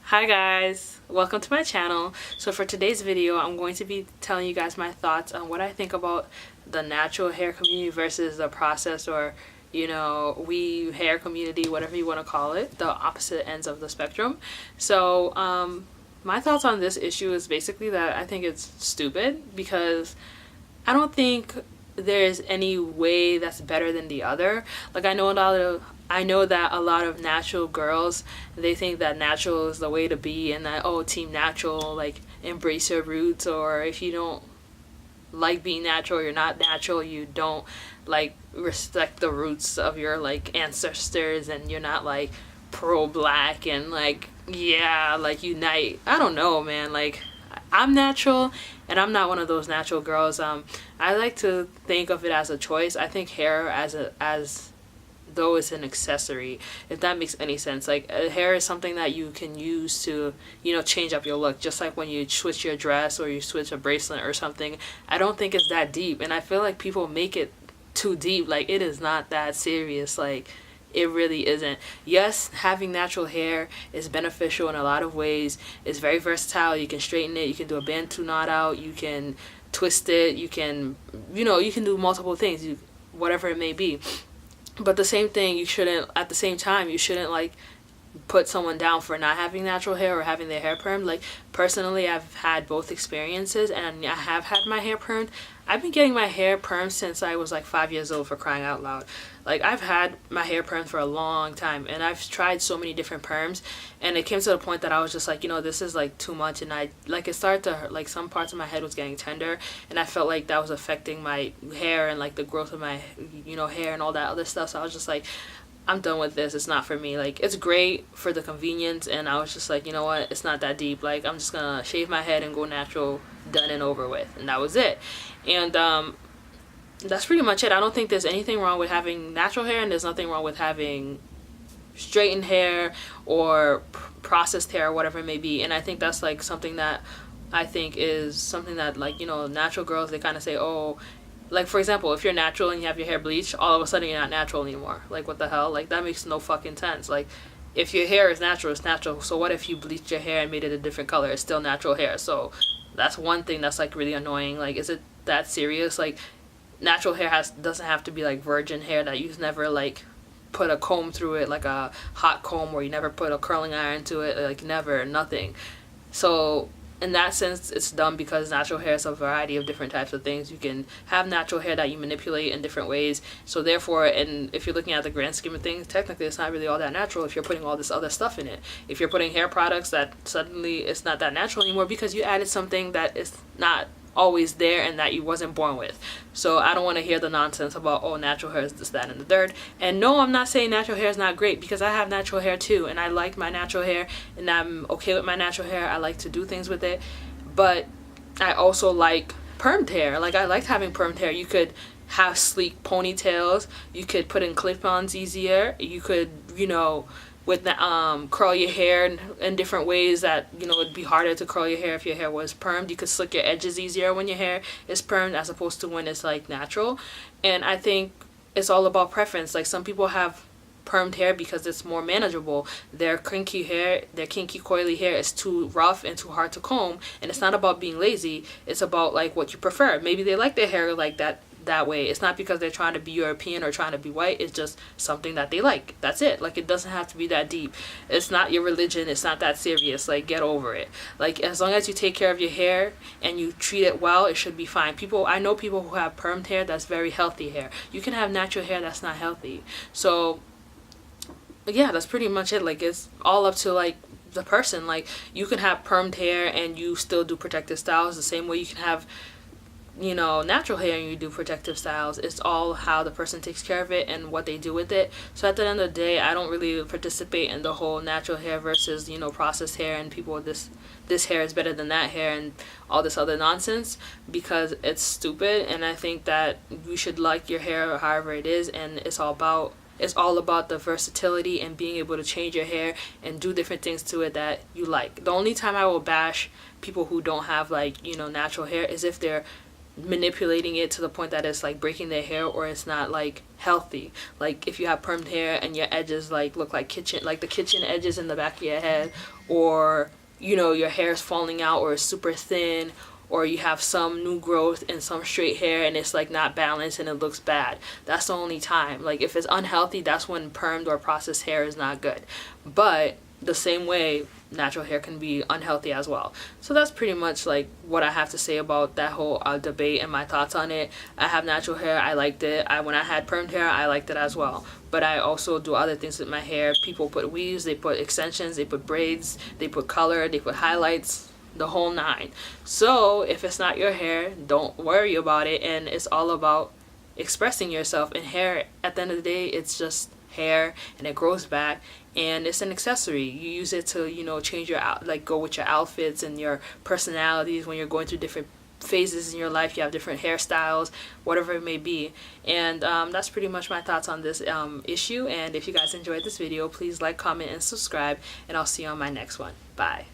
Hi guys, welcome to my channel. So for today's video, I'm going to be telling you guys my thoughts on what I think about the natural hair community versus the processed, or weave hair community, whatever you want to call it, the opposite ends of the spectrum. So my thoughts on this issue is basically that I think it's stupid, because I don't think there's any way that's better than the other. Like, I know that a lot of natural girls, they think that natural is the way to be, and that, oh, team natural, like, embrace your roots, or if you don't like being natural, you're not natural, you don't like respect the roots of your like ancestors, and you're not like pro black, and like, yeah, like, unite. I don't know, man. Like, I'm natural, and I'm not one of those natural girls. I like to think of it as a choice. I think hair as though it's an accessory, if that makes any sense. Like, hair is something that you can use to, change up your look, just like when you switch your dress or you switch a bracelet or something. I don't think it's that deep, and I feel like people make it too deep. Like, it is not that serious. Like, it really isn't. Yes, having natural hair is beneficial in a lot of ways. It's very versatile. You can straighten it, you can do a bantu knot out, you can twist it, you can, you can do multiple things, whatever it may be. But the same thing, at the same time, you shouldn't like put someone down for not having natural hair or having their hair permed. Like, personally, I've had both experiences, and I have had my hair permed. I've been getting my hair permed since I was like 5 years old, for crying out loud. Like, I've had my hair permed for a long time, and I've tried so many different perms, and it came to the point that I was just like, this is like too much, and it started to hurt. Like, some parts of my head was getting tender, and I felt like that was affecting my hair and like the growth of my hair and all that other stuff. So I was just like, I'm done with this. It's not for me. Like, it's great for the convenience, and I was just like, you know what, it's not that deep. Like, I'm just gonna shave my head and go natural, done and over with. And that was it. And that's pretty much it. I don't think there's anything wrong with having natural hair, and there's nothing wrong with having straightened hair or processed hair, or whatever it may be. And I think that's like something that I think is something that, like, natural girls, they kind of say, oh, like, for example, if you're natural and you have your hair bleached, all of a sudden you're not natural anymore. Like, what the hell? Like, that makes no fucking sense. Like, if your hair is natural, it's natural. So what if you bleached your hair and made it a different color? It's still natural hair. So that's one thing that's like really annoying. Like, is it that serious? Like, natural hair doesn't have to be like virgin hair that you've never like put a comb through it, like a hot comb, or you never put a curling iron to it. Like, never, nothing. So in that sense, it's dumb, because natural hair is a variety of different types of things. You can have natural hair that you manipulate in different ways. So therefore, and if you're looking at the grand scheme of things, technically it's not really all that natural if you're putting all this other stuff in it. If you're putting hair products, that suddenly it's not that natural anymore, because you added something that is not always there and that you wasn't born with. So I don't want to hear the nonsense about, oh, natural hair is this, that, and the third. And no, I'm not saying natural hair is not great, because I have natural hair too, and I like my natural hair, and I'm okay with my natural hair. I like to do things with it. But I also like permed hair. Like, I liked having permed hair. You could have sleek ponytails, you could put in clip-ons easier, you could, with the curl your hair in different ways that it'd be harder to curl your hair if your hair was permed. You could slick your edges easier when your hair is permed, as opposed to when it's like natural. And I think it's all about preference. Like, some people have permed hair because it's more manageable. Their kinky coily hair is too rough and too hard to comb, and it's not about being lazy. It's about like what you prefer. Maybe they like their hair like that way. It's not because they're trying to be European or trying to be white. It's just something that they like. That's it. Like, it doesn't have to be that deep. It's not your religion. It's not that serious. Like, get over it. Like, as long as you take care of your hair and you treat it well, it should be fine. I know people who have permed hair that's very healthy hair. You can have natural hair that's not healthy. So yeah, that's pretty much it. Like, it's all up to like the person. Like, you can have permed hair and you still do protective styles the same way you can have natural hair and you do protective styles. It's all how the person takes care of it and what they do with it. So at the end of the day, I don't really participate in the whole natural hair versus processed hair, and people with this hair is better than that hair and all this other nonsense, because it's stupid. And I think that you should like your hair however it is, and it's all about the versatility and being able to change your hair and do different things to it that you like. The only time I will bash people who don't have like natural hair is if they're manipulating it to the point that it's like breaking their hair, or it's not like healthy. Like if you have permed hair and your edges like look like the kitchen edges in the back of your head, or you know, your hair is falling out or it's super thin, or you have some new growth and some straight hair and it's like not balanced and it looks bad, that's the only time. Like if it's unhealthy, that's when permed or processed hair is not good. But the same way, natural hair can be unhealthy as well. So that's pretty much like what I have to say about that whole debate and my thoughts on it. I have natural hair, I liked it. When I had permed hair, I liked it as well. But I also do other things with my hair. People put weaves, they put extensions, they put braids, they put color, they put highlights, the whole nine. So if it's not your hair, don't worry about it. And it's all about expressing yourself. And hair, at the end of the day, it's just hair, and it grows back, and it's an accessory. You use it to, you know, change your go with your outfits and your personalities when you're going through different phases in your life. You have different hairstyles, whatever it may be. And that's pretty much my thoughts on this issue. And if you guys enjoyed this video, please like, comment, and subscribe, and I'll see you on my next one. Bye.